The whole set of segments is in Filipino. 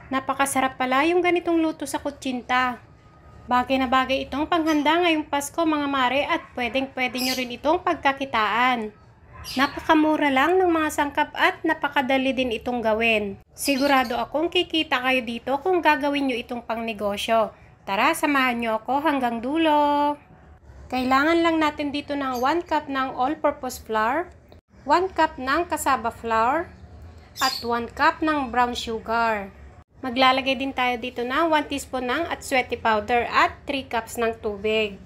Napakasarap pala yung ganitong luto sa kutsinta. Bagay na bagay itong panghanda ngayong Pasko mga mare at pwedeng-pwede nyo rin itong pagkakitaan. Napakamura lang ng mga sangkap at napakadali din itong gawin. Sigurado akong kikita kayo dito kung gagawin nyo itong pangnegosyo. Tara, samahan nyo ako hanggang dulo. Kailangan lang natin dito ng 1 cup ng all-purpose flour, 1 cup ng cassava flour, at 1 cup ng brown sugar. Maglalagay din tayo dito ng 1 teaspoon ng atsuete powder at 3 cups ng tubig.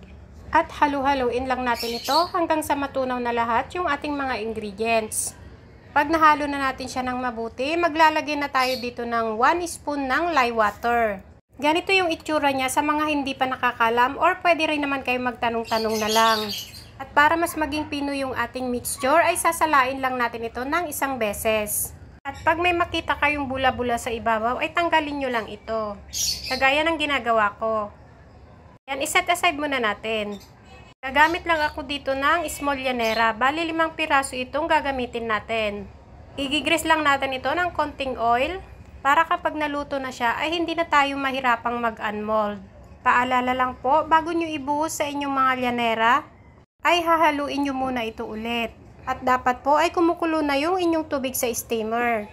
At halu-haluin lang natin ito hanggang sa matunaw na lahat yung ating mga ingredients. Pag nahalo na natin siya ng mabuti, maglalagay na tayo dito ng 1 spoon ng lye water. Ganito yung itsura niya sa mga hindi pa nakakalam or pwede rin naman kayo magtanong-tanong na lang. At para mas maging pino yung ating mixture ay sasalain lang natin ito ng isang beses. At pag may makita kayong bula-bula sa ibabaw ay tanggalin nyo lang ito. Kagaya ng ginagawa ko. Yan, iset aside muna natin. Gagamit lang ako dito ng small llanera. Bali 5 piraso itong gagamitin natin. Igigrease lang natin ito ng konting oil para kapag naluto na siya ay hindi na tayo mahirapang mag-unmold. Paalala lang po, bago nyo ibuhos sa inyong mga llanera, ay hahaluin nyo muna ito ulit. At dapat po ay kumukulo na yung inyong tubig sa steamer.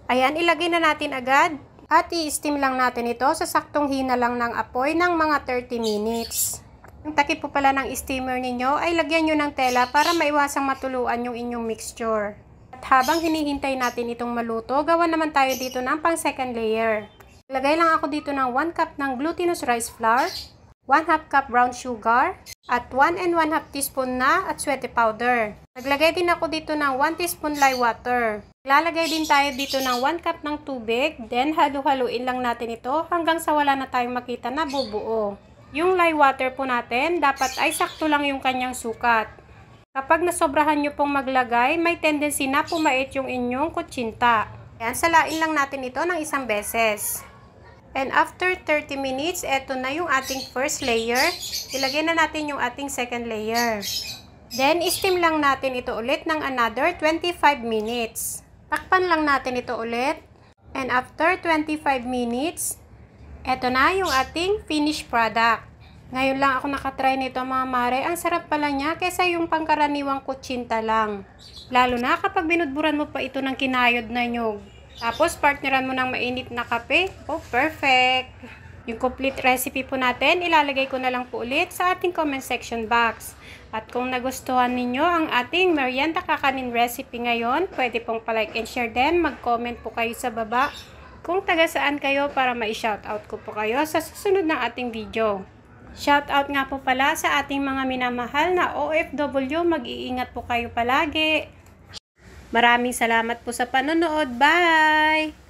Ayan, ilagay na natin agad. At i-steam lang natin ito sa saktong hina lang ng apoy ng mga 30 minutes. Yung takip po pala ng steamer ninyo ay lagyan nyo ng tela para maiwasang matuluan yung inyong mixture. At habang hinihintay natin itong maluto, gawa naman tayo dito ng pang second layer. Lagay lang ako dito ng 1 cup ng glutinous rice flour, 1/2 cup brown sugar, at 1 1/2 teaspoon na atsuete powder. Naglagay din ako dito ng 1 teaspoon lye water. Lalagay din tayo dito ng 1 cup ng tubig, then halu-haluin lang natin ito hanggang sa wala na tayong makita na bubuo. Yung lye water po natin, dapat ay sakto lang yung kanyang sukat. Kapag nasobrahan nyo pong maglagay, may tendency na pumait yung inyong kutsinta. Yan, salain lang natin ito ng isang beses. And after 30 minutes, eto na yung ating first layer. Ilagay na natin yung ating second layer. Then, steam lang natin ito ulit ng another 25 minutes. Takpan lang natin ito ulit. And after 25 minutes, eto na yung ating finished product. Ngayon lang ako nakatry nito mga mare. Ang sarap pala niya kaysa yung pangkaraniwang kutsinta lang. Lalo na kapag binudburan mo pa ito ng kinayod na nyug. Tapos, partneran mo ng mainit na kape. Oh, perfect! Yung complete recipe po natin, ilalagay ko na lang po ulit sa ating comment section box. At kung nagustuhan ninyo ang ating merienda kakanin recipe ngayon, pwede pong palike and share din. Mag-comment po kayo sa baba kung taga saan kayo para ma-shoutout ko po kayo sa susunod ng ating video. Shoutout nga po pala sa ating mga minamahal na OFW. Mag-iingat po kayo palagi. Maraming salamat po sa panonood. Bye!